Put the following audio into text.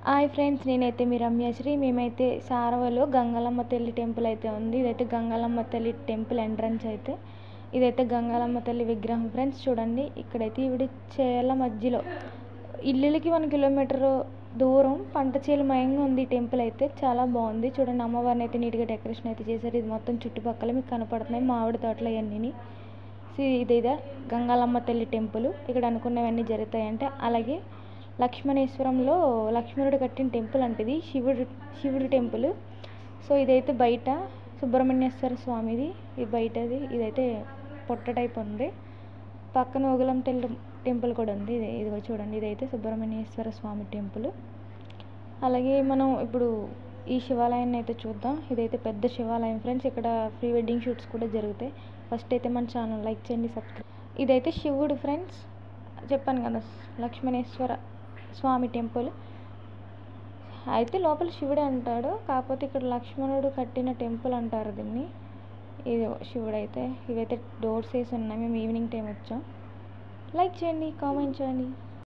Hi friends, నేనైతే మీ రమ్యశ్రీ. మేమైతే సారవలో గంగాలమ్మ తల్లి టెంపుల్ అయితే ఉంది. ఇదైతే గంగాలమ్మ తల్లి టెంపుల్ ఎంట్రన్స్ అయితే. ఇదైతే గంగాలమ్మ తల్లి విగ్రహం ఫ్రెండ్స్. చూడండి, ఇక్కడైతే ఈవిడ చేల మధ్యలో ఇల్లులకి 1 కిలోమీటర్ దూరం పంట చేల మయంగా ఉంది. ఈ టెంపుల్ అయితే చాలా బాగుంది. చూడండి, అమ్మవారిని అయితే నీట్గా డెకరేషన్ అయితే చేశారు. ఇది మొత్తం చుట్టుపక్కల మీకు కనపడుతున్నాయి మామిడి తోటలు అవన్నీ. ఇదే గంగాలమ్మ తల్లి టెంపుల్. ఇక్కడ అనుకున్నవన్నీ జరుగుతాయంటే. అలాగే లక్ష్మణేశ్వరంలో లక్ష్మణుడు కట్టిన టెంపుల్ అంటే ఇది శివుడి టెంపుల్. సో ఇదైతే బయట సుబ్రహ్మణ్యేశ్వర స్వామిది. ఇది బయటది. ఇదైతే పొట్ట టైప్ ఉంది. పక్కన ఓగులం టెంపుల్ కూడా ఉంది. ఇదిగో చూడండి, ఇదైతే సుబ్రహ్మణ్యేశ్వర స్వామి టెంపుల్. అలాగే మనం ఇప్పుడు ఈ శివాలయాన్ని అయితే చూద్దాం. ఇదైతే పెద్ద శివాలయం ఫ్రెండ్స్. ఇక్కడ ప్రీ వెడ్డింగ్ షూట్స్ కూడా జరుగుతాయి. ఫస్ట్ అయితే మన ఛానల్ లైక్ చేయండి, సబ్స్క్రైబ్. ఇదైతే శివుడు ఫ్రెండ్స్. చెప్పాను కదా, లక్ష్మణేశ్వర స్వామి టెంపుల్ అయితే లోపల శివుడే అంటాడు. కాకపోతే ఇక్కడ లక్ష్మణుడు కట్టిన టెంపుల్ అంటారు దీన్ని. ఇది శివుడు అయితే. ఇవైతే డోర్స్ వేసి ఉన్నాయి. మేము ఈవినింగ్ టైం వచ్చాం. లైక్ చేయండి, కామెంట్ చేయండి.